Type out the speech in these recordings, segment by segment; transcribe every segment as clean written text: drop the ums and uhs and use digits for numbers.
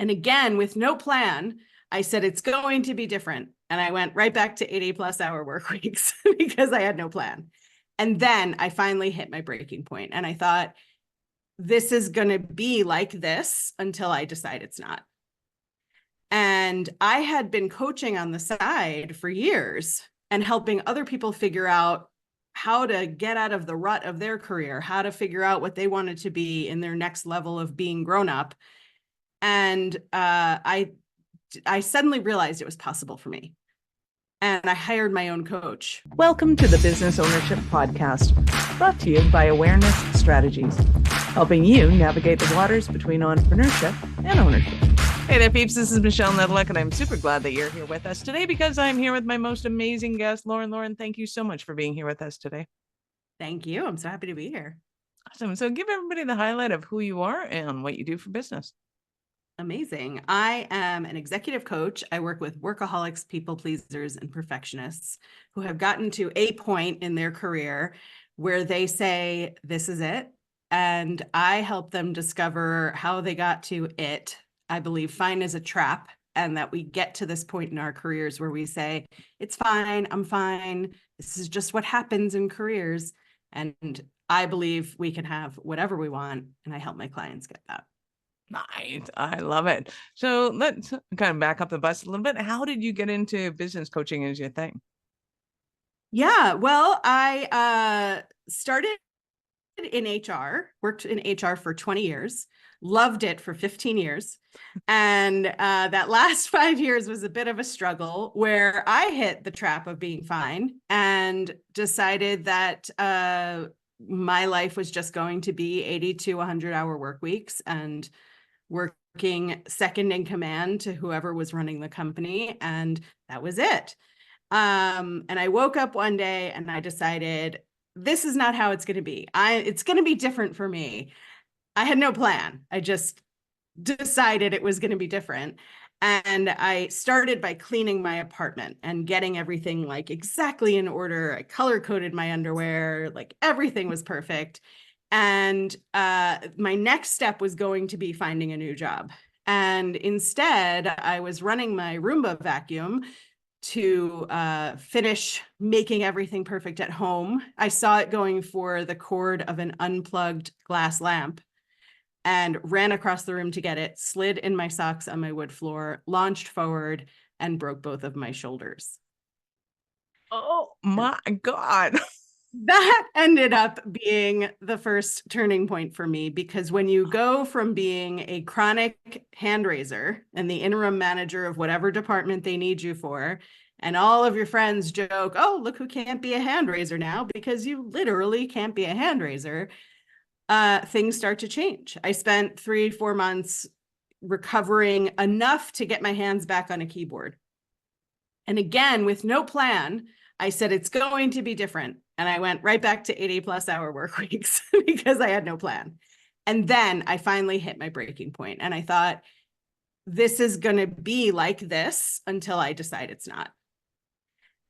And again, with no plan, I said, it's going to be different. And I went right back to 80+ hour work weeks because I had no plan. And then I finally hit my breaking point. And I thought, this is going to be like this until I decide it's not. And I had been coaching on the side for years and helping other people figure out how to get out of the rut of their career, how to figure out what they wanted to be in their next level of being grown up. And I suddenly realized it was possible for me. And I hired my own coach. Welcome to the Business Ownership Podcast, brought to you by Awareness Strategies, helping you navigate the waters between entrepreneurship and ownership. Hey there, peeps. This is Michelle Nedelec, and I'm super glad that you're here with us today because I'm here with my most amazing guest, Lauren. Lauren, thank you so much for being here with us today. Thank you. I'm so happy to be here. Awesome. So give everybody the highlight of who you are and what you do for business. Amazing. I am an executive coach. I work with workaholics, people pleasers, and perfectionists who have gotten to a point in their career where they say, this is it. And I help them discover how they got to it. I believe fine is a trap, and that we get to this point in our careers where we say, it's fine, I'm fine. This is just what happens in careers. And I believe we can have whatever we want. And I help my clients get that. Nice. I love it. So let's kind of back up the bus a little bit. How did you get into business coaching as your thing? Yeah, well, I started in HR, worked in HR for 20 years, loved it for 15 years. And that last 5 years was a bit of a struggle where I hit the trap of being fine and decided that my life was just going to be 80 to 100-hour work weeks and working second in command to whoever was running the company. And that was it. And I woke up one day and I decided, this is not how it's going to be. It's going to be different for me. I had no plan. I just decided it was going to be different. And I started by cleaning my apartment and getting everything like exactly in order. I color coded my underwear, like everything was perfect. And my next step was going to be finding a new job. And instead, I was running my Roomba vacuum to finish making everything perfect at home. I saw it going for the cord of an unplugged glass lamp and ran across the room to get it, slid in my socks on my wood floor, launched forward, and broke both of my shoulders. Oh my God. That ended up being the first turning point for me, because when you go from being a chronic hand raiser and the interim manager of whatever department they need you for, and all of your friends joke, oh, look who can't be a hand raiser now, because you literally can't be a hand raiser, things start to change. I spent 3-4 months recovering enough to get my hands back on a keyboard. And again, with no plan, I said, it's going to be different. And I went right back to 80+hour work weeks because I had no plan. And then I finally hit my breaking point. And I thought, this is going to be like this until I decide it's not.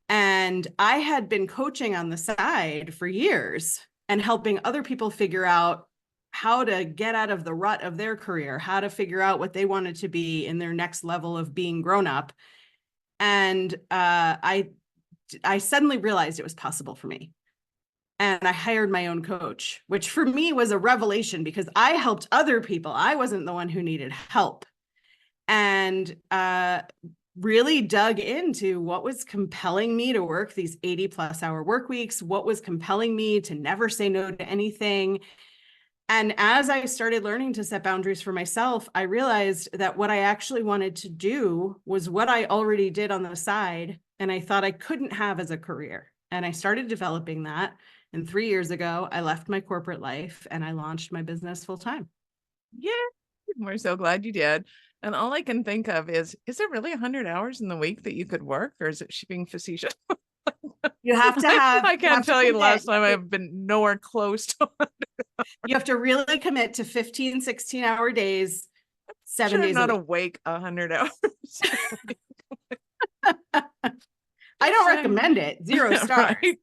And I had been coaching on the side for years and helping other people figure out how to get out of the rut of their career, how to figure out what they wanted to be in their next level of being grown up. And I suddenly realized it was possible for me. And I hired my own coach, which for me was a revelation because I helped other people. I wasn't the one who needed help. And really dug into what was compelling me to work these 80+hour work weeks, what was compelling me to never say no to anything. And as I started learning to set boundaries for myself, I realized that what I actually wanted to do was what I already did on the side, and I thought I couldn't have as a career. And I started developing that. And 3 years ago, I left my corporate life and I launched my business full time. Yeah, we're so glad you did. And all I can think of is there really 100 hours in the week that you could work, or is it she being facetious? You have to have. I can't tell you the last time I've been nowhere close to it. You have to really commit to 15, 16-hour days, 7 days I'm not a week. awake 100 hours. I don't recommend it. 0 stars. Right?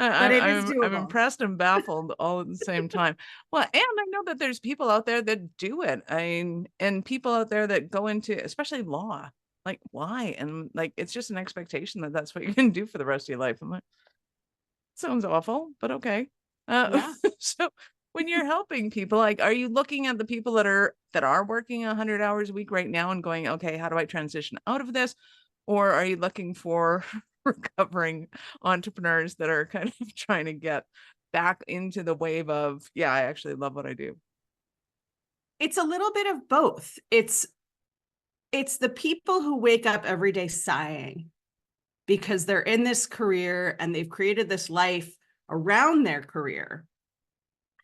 but it is I'm doable. impressed and baffled all at the same time. Well, and I know that there's people out there that do it. And people out there that go into, especially law, like why? And like, it's just an expectation that that's what you're going to do for the rest of your life. I'm like, sounds awful, but okay. Yeah. So when you're helping people, like, are you looking at the people that are working 100 hours a week right now and going, okay, how do I transition out of this? Or are you looking for recovering entrepreneurs that are kind of trying to get back into the wave of, yeah, I actually love what I do? It's a little bit of both. It's the people who wake up every day sighing because they're in this career and they've created this life around their career.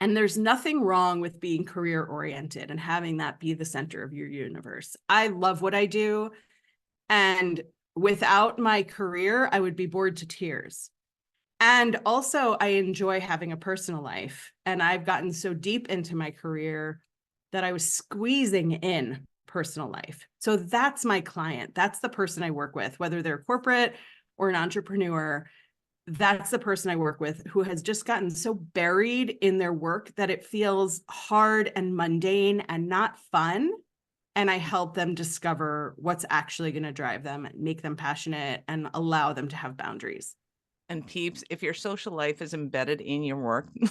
And there's nothing wrong with being career oriented and having that be the center of your universe. I love what I do. And without my career, I would be bored to tears. And also, I enjoy having a personal life. And I've gotten so deep into my career that I was squeezing in personal life. So that's my client. That's the person I work with, whether they're corporate or an entrepreneur. That's the person I work with who has just gotten so buried in their work that it feels hard and mundane and not fun. And I help them discover what's actually going to drive them, make them passionate, and allow them to have boundaries. And peeps, if your social life is embedded in your work, you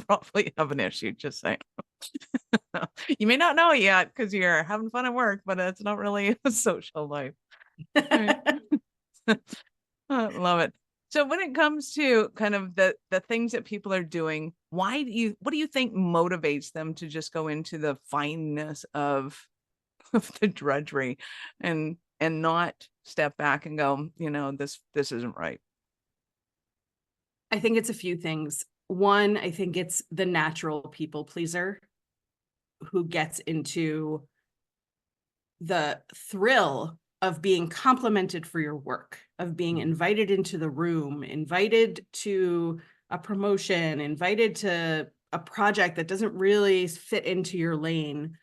probably have an issue, just saying. You may not know it yet because you're having fun at work, but it's not really a social life. Right. I love it. So when it comes to kind of the things that people are doing, what do you think motivates them to just go into the fineness of the drudgery and not step back and go, this isn't right? I think it's a few things. One, I think it's the natural people pleaser who gets into the thrill of being complimented for your work, of being invited into the room, invited to a promotion, invited to a project that doesn't really fit into your lane.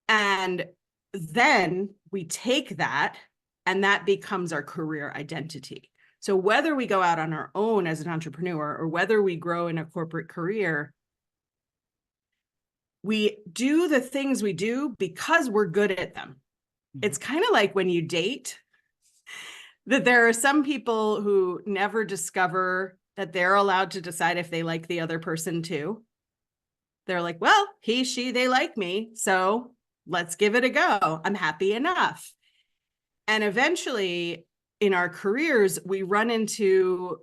And then we take that and that becomes our career identity. So whether we go out on our own as an entrepreneur or whether we grow in a corporate career, we do the things we do because we're good at them. It's kind of like when you date, that there are some people who never discover that they're allowed to decide if they like the other person too. They're like, well, he, she, they like me, so let's give it a go. I'm happy enough. And eventually in our careers, we run into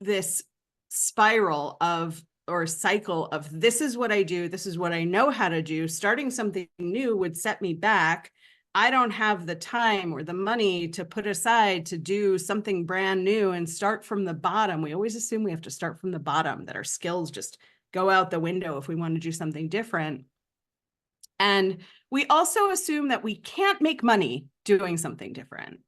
this spiral of or cycle of this is what I do, this is what I know how to do. Starting something new would set me back. I don't have the time or the money to put aside to do something brand new and start from the bottom. We always assume we have to start from the bottom, that our skills just go out the window if we want to do something different. And we also assume that we can't make money doing something different.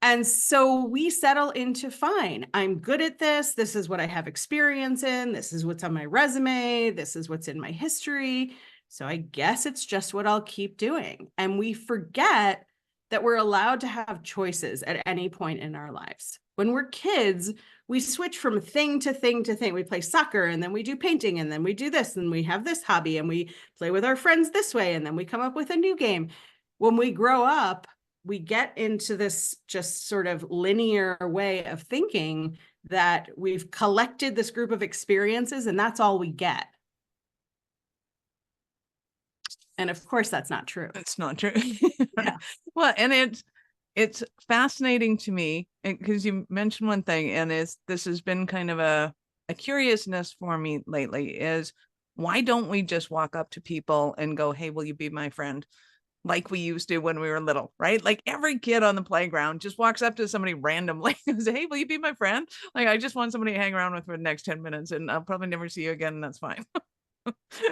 And so we settle into, fine, I'm good at this. This is what I have experience in. This is what's on my resume. This is what's in my history. So I guess it's just what I'll keep doing. And we forget that we're allowed to have choices at any point in our lives. When we're kids, we switch from thing to thing to thing. We play soccer and then we do painting and then we do this and we have this hobby and we play with our friends this way and then we come up with a new game. When we grow up, we get into this just sort of linear way of thinking that we've collected this group of experiences and that's all we get. And of course, that's not true. It's not true. Yeah. Well, and it's fascinating to me because you mentioned one thing, and this has been kind of a curiousness for me lately, is why don't we just walk up to people and go, hey, will you be my friend? Like we used to when we were little, right? Like every kid on the playground just walks up to somebody randomly and says, hey, will you be my friend? Like, I just want somebody to hang around with for the next 10 minutes and I'll probably never see you again. And that's fine.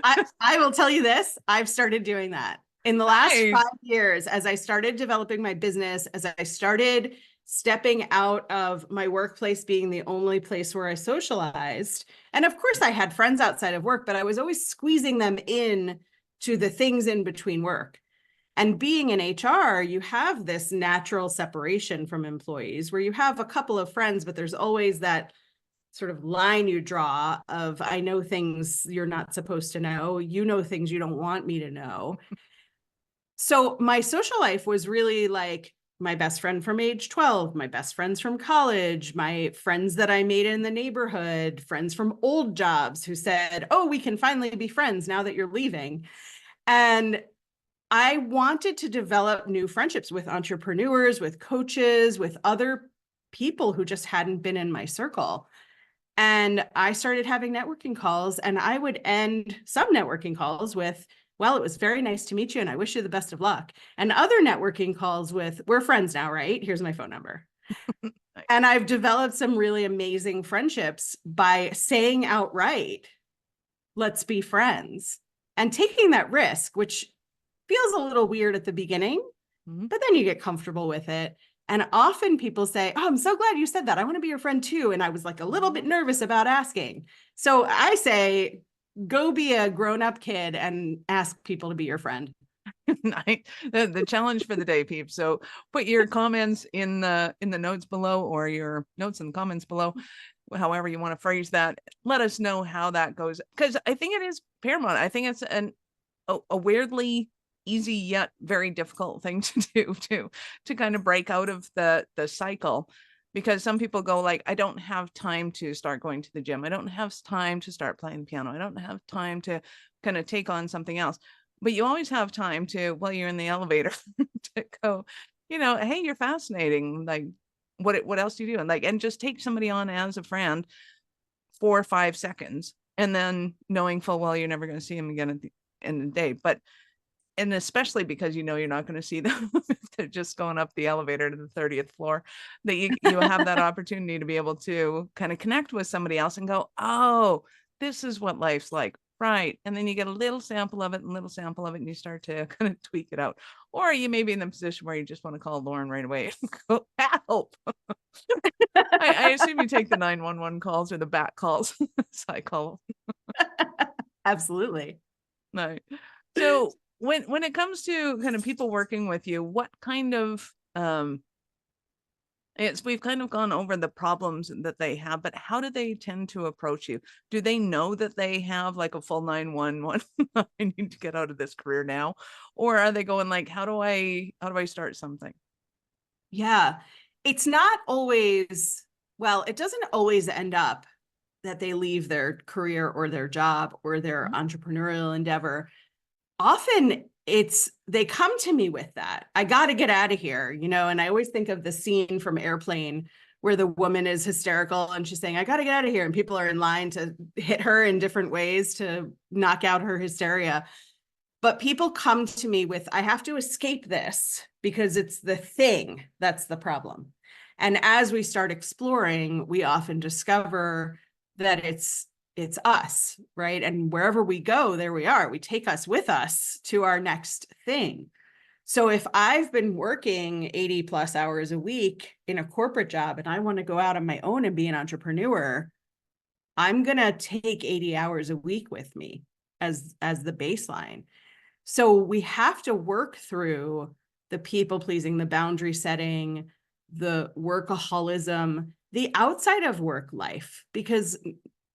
I will tell you this, I've started doing that in the last Nice. 5 years, as I started developing my business, as I started stepping out of my workplace being the only place where I socialized. And of course I had friends outside of work, but I was always squeezing them in to the things in between work. And being in HR, you have this natural separation from employees where you have a couple of friends, but there's always that sort of line you draw of, I know things you're not supposed to know. You know things you don't want me to know. So my social life was really like my best friend from age 12, my best friends from college, my friends that I made in the neighborhood, friends from old jobs who said, oh, we can finally be friends now that you're leaving. And I wanted to develop new friendships with entrepreneurs, with coaches, with other people who just hadn't been in my circle. And I started having networking calls, and I would end some networking calls with, well, it was very nice to meet you, and I wish you the best of luck. And other networking calls with, we're friends now, right? Here's my phone number. And I've developed some really amazing friendships by saying outright, let's be friends, and taking that risk, which feels a little weird at the beginning, but then you get comfortable with it. And often people say, oh, I'm so glad you said that. I want to be your friend too. And I was like a little bit nervous about asking. So I say, go be a grown-up kid and ask people to be your friend. The challenge for the day, peeps. So put your comments in the notes below, or your notes in the comments below, however you want to phrase that. Let us know how that goes, because I think it is paramount. I think it's a weirdly easy yet very difficult thing to do to kind of break out of the cycle, because some people go like, I don't have time to start going to the gym. I don't have time to start playing the piano. I don't have time to kind of take on something else. But you always have time to, while you're in the elevator, to go, hey, you're fascinating. Like, what else do you do? And just take somebody on as a friend for 5 seconds, and then knowing full well you're never going to see them again at the end of the day. And especially because you're not going to see them if they're just going up the elevator to the 30th floor, that you have that opportunity to be able to kind of connect with somebody else and go, oh, this is what life's like. Right. And then you get a little sample of it and you start to kind of tweak it out. Or you may be in the position where you just want to call Lauren right away and go, help. I assume you take the 911 calls or the bat calls. So I call Absolutely. no. So when it comes to kind of people working with you, what kind of we've kind of gone over the problems that they have, but how do they tend to approach you? Do they know that they have like a full 911? I need to get out of this career now, or are they going like, how do I start something? Yeah, it's not always, well, it doesn't always end up that they leave their career or their job or their entrepreneurial endeavor. Often they come to me with that. I got to get out of here, and I always think of the scene from Airplane where the woman is hysterical and she's saying, I got to get out of here. And people are in line to hit her in different ways to knock out her hysteria. But people come to me with, I have to escape this because it's the thing that's the problem. And as we start exploring, we often discover that it's us, right? And wherever we go, there we are. We take us with us to our next thing. So if I've been working 80 plus hours a week in a corporate job and I want to go out on my own and be an entrepreneur, I'm going to take 80 hours a week with me as the baseline. So we have to work through the people pleasing, the boundary setting, the workaholism, the outside of work life, because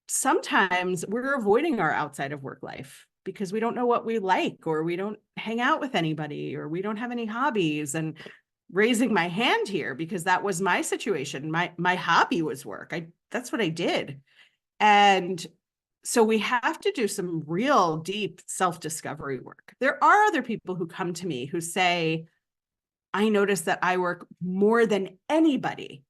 sometimes we're avoiding our outside of work life because we don't know what we like, or we don't hang out with anybody, or we don't have any hobbies. And raising my hand here, because that was my situation. My hobby was work. That's what I did. And so we have to do some real deep self-discovery work. There are other people who come to me who say, I notice that I work more than anybody.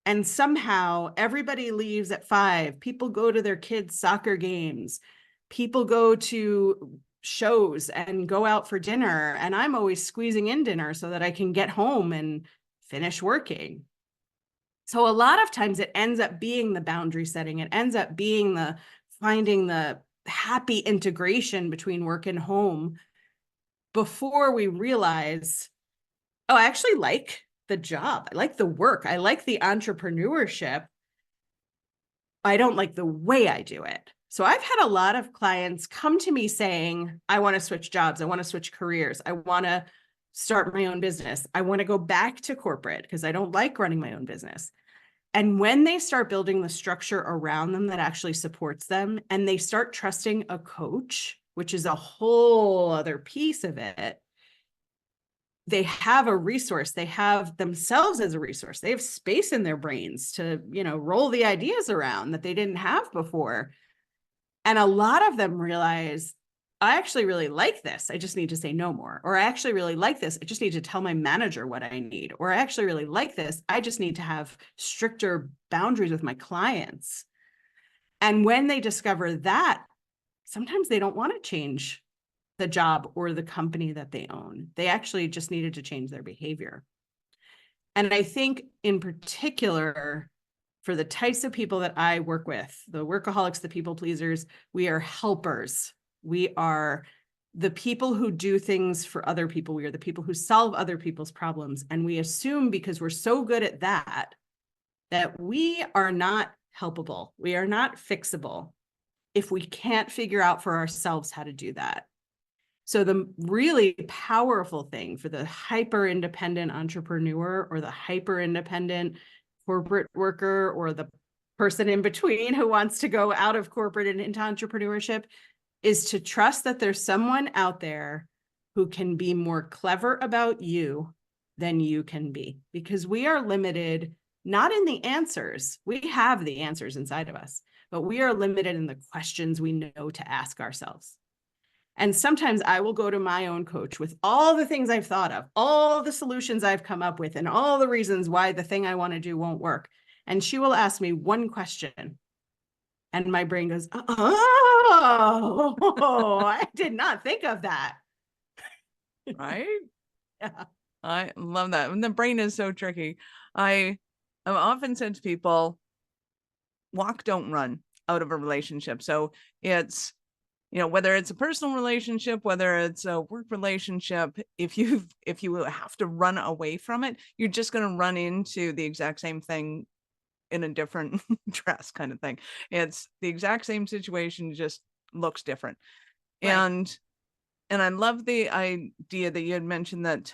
And somehow everybody leaves at 5. People go to their kids' soccer games. People go to shows and go out for dinner. And I'm always squeezing in dinner so that I can get home and finish working. So a lot of times it ends up being the boundary setting. It ends up being the finding the happy integration between work and home before we realize, oh, I actually like the job. I like the work. I like the entrepreneurship. I don't like the way I do it. So I've had a lot of clients come to me saying, I want to switch jobs. I want to switch careers. I want to start my own business. I want to go back to corporate because I don't like running my own business. And when they start building the structure around them that actually supports them, and they start trusting a coach, which is a whole other piece of it, they have a resource. They have themselves as a resource. They have space in their brains to, roll the ideas around that they didn't have before. And a lot of them realize, I actually really like this. I just need to say no more. Or I actually really like this. I just need to tell my manager what I need. Or I actually really like this. I just need to have stricter boundaries with my clients. And when they discover that, sometimes they don't want to change the job or the company that they own. They actually just needed to change their behavior. And I think in particular, for the types of people that I work with, the workaholics, the people pleasers, we are helpers. We are the people who do things for other people. We are the people who solve other people's problems. And we assume because we're so good at that, that we are not helpable. We are not fixable if we can't figure out for ourselves how to do that. So the really powerful thing for the hyper independent entrepreneur or the hyper independent corporate worker or the person in between who wants to go out of corporate and into entrepreneurship is to trust that there's someone out there who can be more clever about you than you can be, because we are limited not in the answers. We have the answers inside of us, but we are limited in the questions we know to ask ourselves. And sometimes I will go to my own coach with all the things I've thought of, all the solutions I've come up with, and all the reasons why the thing I want to do won't work. And she will ask me one question. And my brain goes, oh, I did not think of that. Right? Yeah. I love that. And the brain is so tricky. I've often said to people, walk, don't run out of a relationship. So it's, whether it's a personal relationship, whether it's a work relationship, if you have to run away from it, you're just going to run into the exact same thing in a different dress kind of thing. It's the exact same situation, just looks different. Right. And I love the idea that you had mentioned that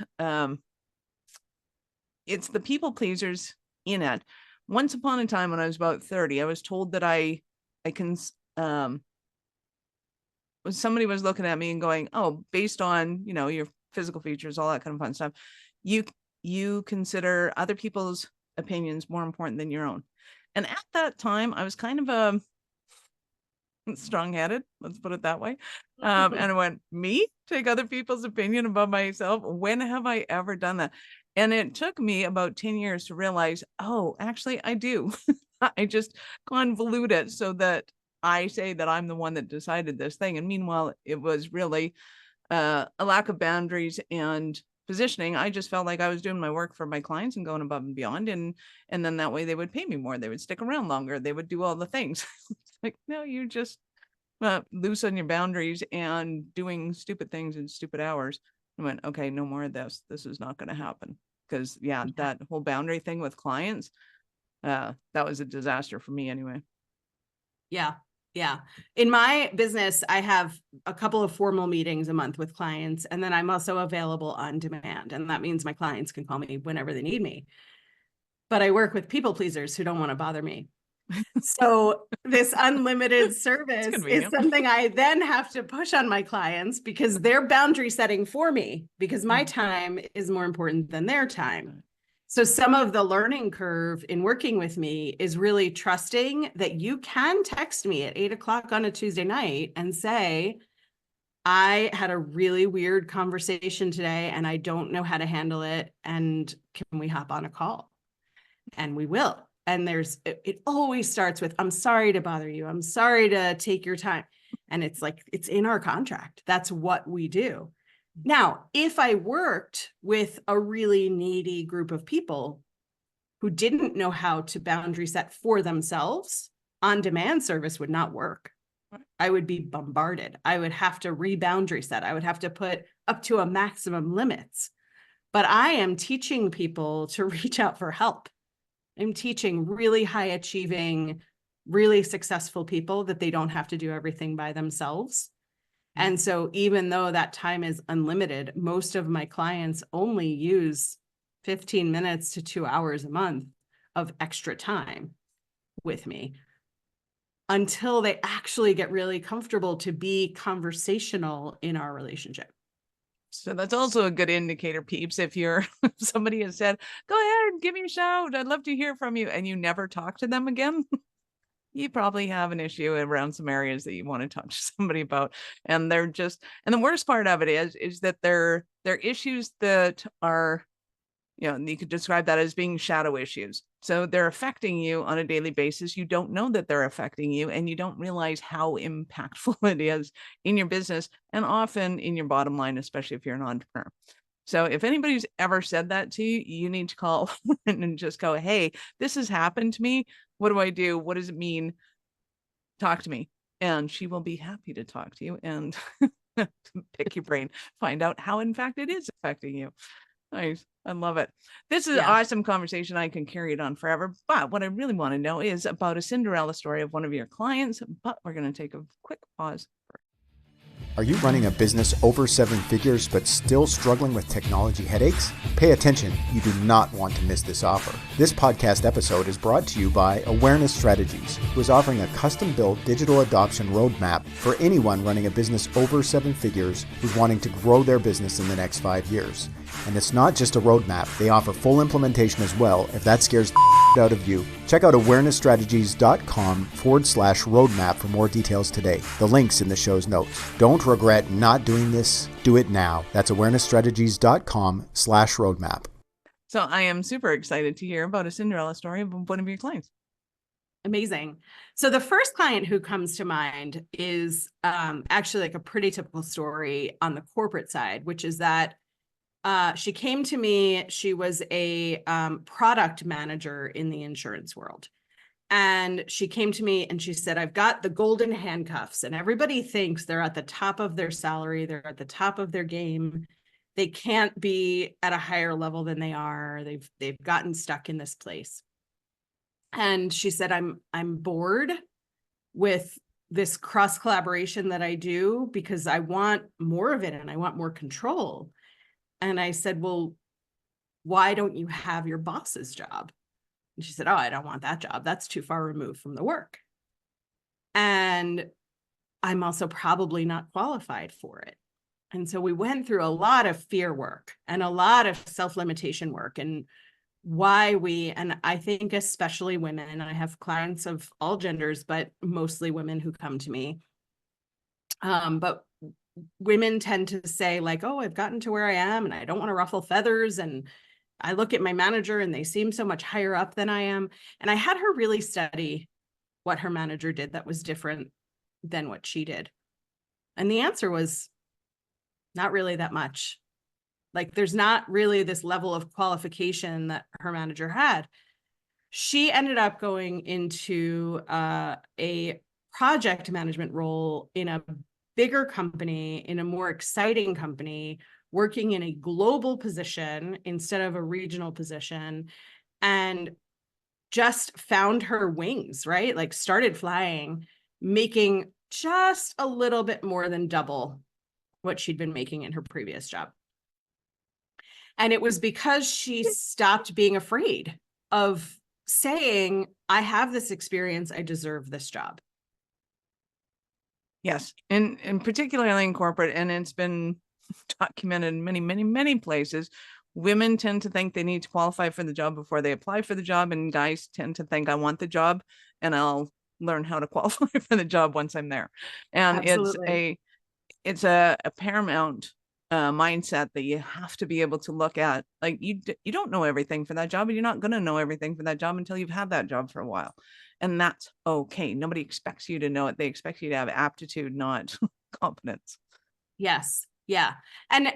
it's the people pleasers in it. Once upon a time when I was about 30, I was told that I can somebody was looking at me and going, oh, based on, your physical features, all that kind of fun stuff, you consider other people's opinions more important than your own. And at that time, I was kind of strong-headed, let's put it that way. And I went, me take other people's opinion about myself? When have I ever done that? And it took me about 10 years to realize, oh, actually I do. I just convolute it so that I say that I'm the one that decided this thing. And meanwhile, it was really a lack of boundaries and positioning. I just felt like I was doing my work for my clients and going above and beyond. And then that way they would pay me more. They would stick around longer. They would do all the things. Like, no, you just loose on your boundaries and doing stupid things in stupid hours. I went, okay, no more of this. This is not going to happen. Because that whole boundary thing with clients, that was a disaster for me anyway. Yeah. Yeah. In my business, I have a couple of formal meetings a month with clients, and then I'm also available on demand. And that means my clients can call me whenever they need me. But I work with people pleasers who don't want to bother me. So this unlimited service is something I then have to push on my clients because they're boundary setting for me, because my time is more important than their time. So some of the learning curve in working with me is really trusting that you can text me at 8:00 on a Tuesday night and say, I had a really weird conversation today and I don't know how to handle it. And can we hop on a call? And we will. And it always starts with, I'm sorry to bother you. I'm sorry to take your time. And it's like, it's in our contract. That's what we do. Now, if I worked with a really needy group of people who didn't know how to boundary set for themselves, on-demand service would not work. I would be bombarded. I would have to re-boundary set. I would have to put up to a maximum limits. But I am teaching people to reach out for help. I'm teaching really high achieving, really successful people that they don't have to do everything by themselves. And so even though that time is unlimited, most of my clients only use 15 minutes to 2 hours a month of extra time with me until they actually get really comfortable to be conversational in our relationship. So that's also a good indicator, peeps. If you're if somebody has said, go ahead, give me a shout, I'd love to hear from you, and you never talk to them again, you probably have an issue around some areas that you want to talk to somebody about. And they're just, and the worst part of it is that they're issues that are, you could describe that as being shadow issues. So they're affecting you on a daily basis. You don't know that they're affecting you, and you don't realize how impactful it is in your business and often in your bottom line, especially if you're an entrepreneur. So if anybody's ever said that to you, you need to call and just go, hey, this has happened to me. What do I do? What does it mean? Talk to me. And she will be happy to talk to you and pick your brain, find out how, in fact, it is affecting you. Nice. I love it. This is an awesome conversation. I can carry it on forever. But what I really want to know is about a Cinderella story of one of your clients. But we're going to take a quick pause. Are you running a business over 7 figures but still struggling with technology headaches? Pay attention, you do not want to miss this offer. This podcast episode is brought to you by Awareness Strategies, who is offering a custom-built digital adoption roadmap for anyone running a business over 7 figures who's wanting to grow their business in the next 5 years. And it's not just a roadmap, they offer full implementation as well if that scares the out of you. Check out awarenessstrategies.com/roadmap for more details today. The link's in the show's notes. Don't regret not doing this. Do it now. That's awarenessstrategies.com/roadmap. So I am super excited to hear about a Cinderella story of one of your clients. Amazing. So the first client who comes to mind is actually like a pretty typical story on the corporate side, which is that she came to me. She was a product manager in the insurance world. And she came to me and she said, I've got the golden handcuffs, and everybody thinks they're at the top of their salary. They're at the top of their game. They can't be at a higher level than they are. They've gotten stuck in this place. And she said, I'm bored with this cross collaboration that I do because I want more of it and I want more control. And I said, well, why don't you have your boss's job? And she said, oh, I don't want that job. That's too far removed from the work. And I'm also probably not qualified for it. And so we went through a lot of fear work and a lot of self-limitation work and why and I think especially women, and I have clients of all genders, but mostly women who come to me. But women tend to say like, oh, I've gotten to where I am and I don't want to ruffle feathers. And I look at my manager and they seem so much higher up than I am. And I had her really study what her manager did that was different than what she did. And the answer was not really that much. Like there's not really this level of qualification that her manager had. She ended up going into a project management role in a bigger company, in a more exciting company, working in a global position instead of a regional position, and just found her wings, right? Like started flying, making just a little bit more than double what she'd been making in her previous job. And it was because she stopped being afraid of saying, I have this experience, I deserve this job. Yes, and particularly in corporate, and it's been documented in many, many, many places. Women tend to think they need to qualify for the job before they apply for the job, and guys tend to think I want the job and I'll learn how to qualify for the job once I'm there. And Absolutely. it's a paramount mindset that you have to be able to look at. Like you don't know everything for that job, and you're not going to know everything for that job until you've had that job for a while. And that's okay. Nobody expects you to know it. They expect you to have aptitude, not competence. Yes. Yeah. And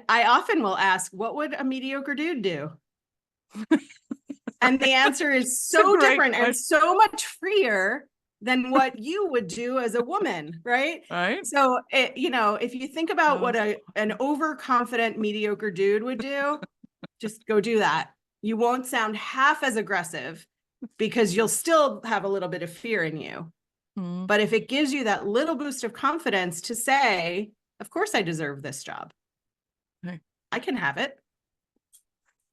I often will ask, what would a mediocre dude do? And the answer is so different and so much freer than what you would do as a woman, right? Right. So, if you think about what an overconfident mediocre dude would do, just go do that. You won't sound half as aggressive because you'll still have a little bit of fear in you. Mm. But if it gives you that little boost of confidence to say, of course I deserve this job. Right. I can have it.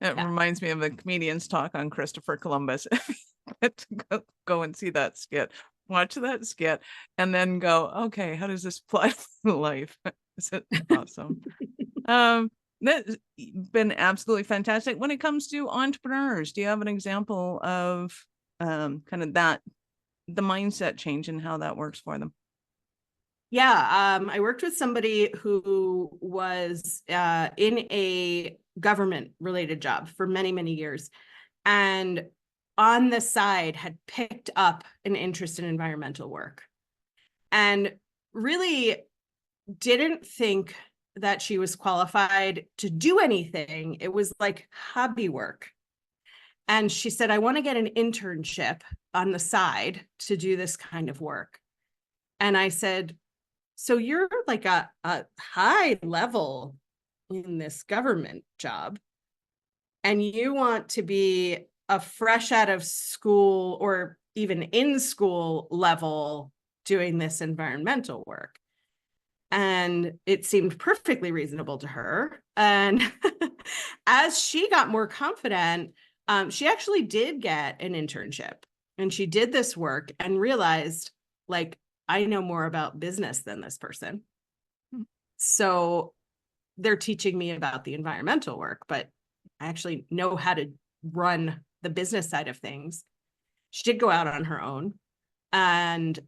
It reminds me of a comedian's talk on Christopher Columbus. Go and see that skit. Watch that skit and then go, okay, how does this apply to life? Is it awesome? That's been absolutely fantastic. When it comes to entrepreneurs, do you have an example of kind of that, the mindset change and how that works for them? Yeah, I worked with somebody who was in a government related job for many, many years, and on the side had picked up an interest in environmental work and really didn't think that she was qualified to do anything. It was like hobby work. And she said, I want to get an internship on the side to do this kind of work. And I said, so you're like a high level in this government job, and you want to be a fresh out of school or even in school level doing this environmental work. And it seemed perfectly reasonable to her. And as she got more confident, she actually did get an internship, and she did this work and realized, like, I know more about business than this person. So they're teaching me about the environmental work, but I actually know how to run the business side of things. She did go out on her own, and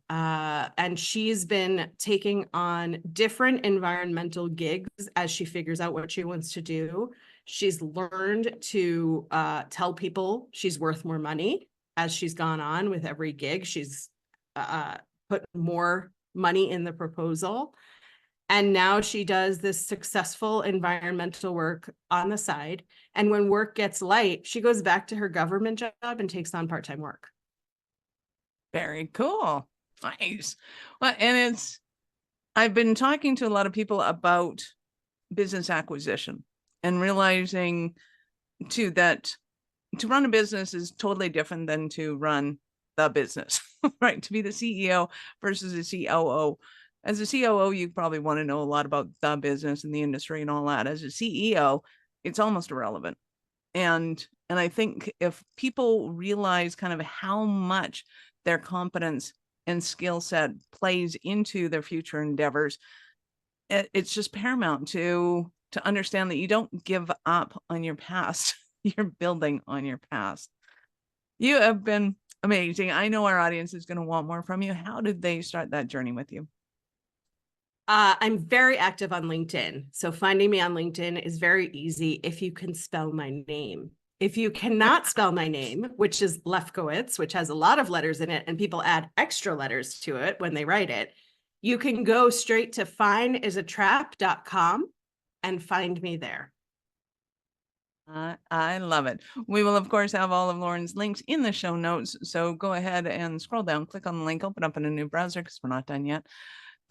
she's been taking on different environmental gigs as she figures out what she wants to do. She's learned to tell people she's worth more money as she's gone on with every gig. She's put more money in the proposal. And now she does this successful environmental work on the side. And when work gets light, she goes back to her government job and takes on part-time work. Very cool. Nice. Well, and I've been talking to a lot of people about business acquisition and realizing too that to run a business is totally different than to run the business, right? To be the CEO versus a COO. As a COO, you probably want to know a lot about the business and the industry and all that. As a CEO, it's almost irrelevant. And I think if people realize kind of how much their competence and skill set plays into their future endeavors, it's just paramount to understand that you don't give up on your past. You're building on your past. You have been amazing. I know our audience is going to want more from you. How did they start that journey with you? I'm very active on LinkedIn. So finding me on LinkedIn is very easy if you can spell my name. If you cannot spell my name, which is Lefkowitz, which has a lot of letters in it, and people add extra letters to it when they write it, you can go straight to fineIsatrap.com and find me there. I love it. We will, of course, have all of Lauren's links in the show notes. So go ahead and scroll down, click on the link, open up in a new browser because we're not done yet.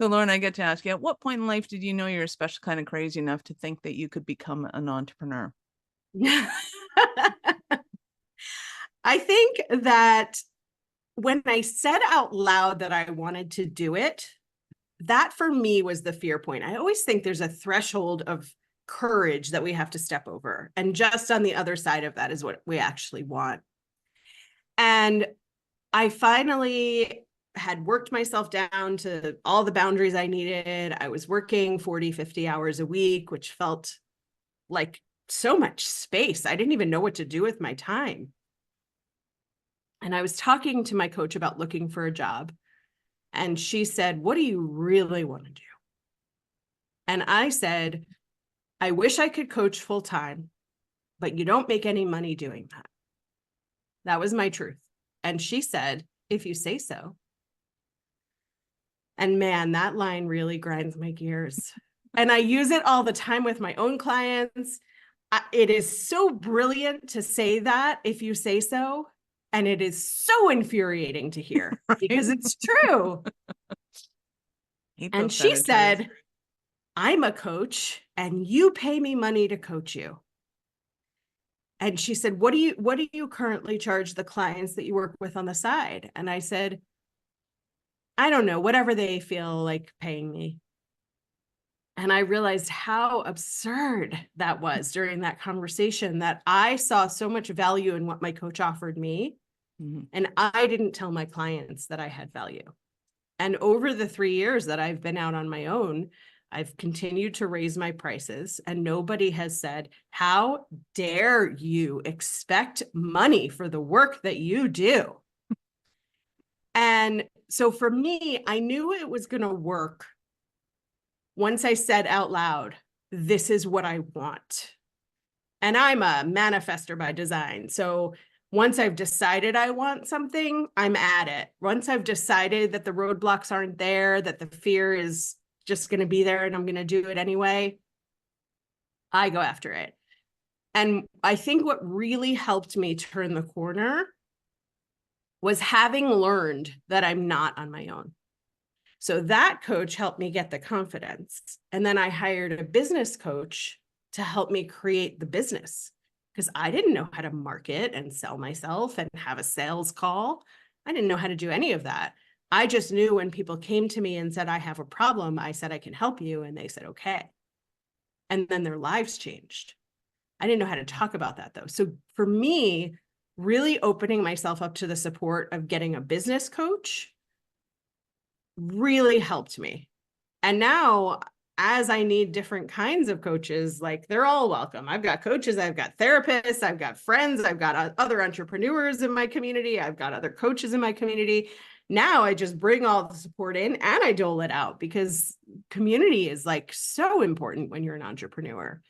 So, Lauren, I get to ask you, at what point in life did you know you're a special kind of crazy enough to think that you could become an entrepreneur? I think that when I said out loud that I wanted to do it, that for me was the fear point. I always think there's a threshold of courage that we have to step over. And just on the other side of that is what we actually want. And I finally had worked myself down to all the boundaries I needed. I was working 40, 50 hours a week, which felt like so much space. I didn't even know what to do with my time. And I was talking to my coach about looking for a job. And she said, what do you really want to do? And I said, I wish I could coach full time, but you don't make any money doing that. That was my truth. And she said, if you say so. And man, that line really grinds my gears. And I use it all the time with my own clients. It is so brilliant to say that if you say so. And it is so infuriating to hear because it's true. And she said, I'm a coach and you pay me money to coach you. And she said, what do you currently charge the clients that you work with on the side? And I said, I don't know, whatever they feel like paying me. And I realized how absurd that was during that conversation, that I saw so much value in what my coach offered me. And I didn't tell my clients that I had value. And over the 3 years that I've been out on my own, I've continued to raise my prices, and nobody has said, how dare you expect money for the work that you do? And so for me, I knew it was going to work once I said out loud, this is what I want. And I'm a manifester by design. So once I've decided I want something, I'm at it. Once I've decided that the roadblocks aren't there, that the fear is just going to be there and I'm going to do it anyway, I go after it. And I think what really helped me turn the corner was having learned that I'm not on my own. So that coach helped me get the confidence. And then I hired a business coach to help me create the business, because I didn't know how to market and sell myself and have a sales call. I didn't know how to do any of that. I just knew when people came to me and said, I have a problem, I said, I can help you. And they said, okay. And then their lives changed. I didn't know how to talk about that though. So for me, really opening myself up to the support of getting a business coach really helped me. And now, as I need different kinds of coaches, like, they're all welcome. I've got coaches, I've got therapists, I've got friends, I've got other entrepreneurs in my community, I've got other coaches in my community. Now I just bring all the support in and I dole it out, because community is like so important when you're an entrepreneur.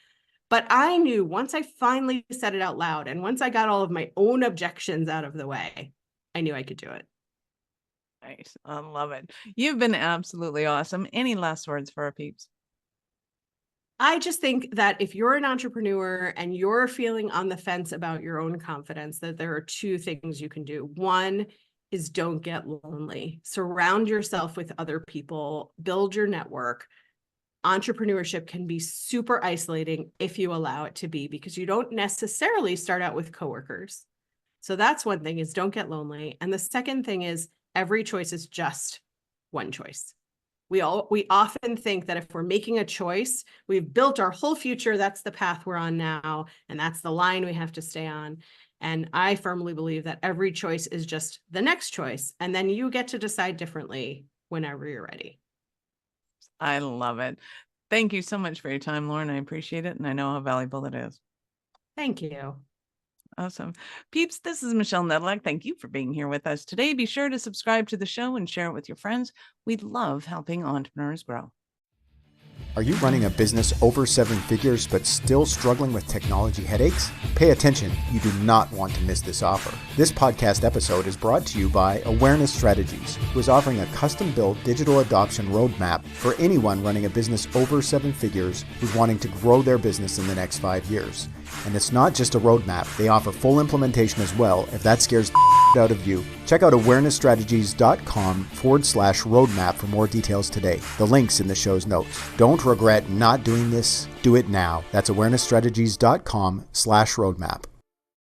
But I knew once I finally said it out loud, and once I got all of my own objections out of the way, I knew I could do it. Nice. I love it. You've been absolutely awesome. Any last words for our peeps? I just think that if you're an entrepreneur and you're feeling on the fence about your own confidence, that there are two things you can do. One is don't get lonely. Surround yourself with other people, build your network. Entrepreneurship can be super isolating if you allow it to be, because you don't necessarily start out with coworkers. So that's one thing, is don't get lonely. And the second thing is, every choice is just one choice. We often think that if we're making a choice, we've built our whole future, that's the path we're on now, and that's the line we have to stay on. And I firmly believe that every choice is just the next choice, and then you get to decide differently whenever you're ready. I love it. Thank you so much for your time, Lauren. I appreciate it, and I know how valuable it is. Thank you. Awesome. Peeps, this is Michelle Nedelec. Thank you for being here with us today. Be sure to subscribe to the show and share it with your friends. We love helping entrepreneurs grow. Are you running a business over 7 figures but still struggling with technology headaches? Pay attention, you do not want to miss this offer. This podcast episode is brought to you by Awareness Strategies, who is offering a custom-built digital adoption roadmap for anyone running a business over 7 figures who's wanting to grow their business in the next 5 years. And it's not just a roadmap, they offer full implementation as well if that scares the out of you. Check out awarenessstrategies.com/roadmap for more details today. The link's in the show's notes. Don't regret not doing this. Do it now. That's awarenessstrategies.com/roadmap.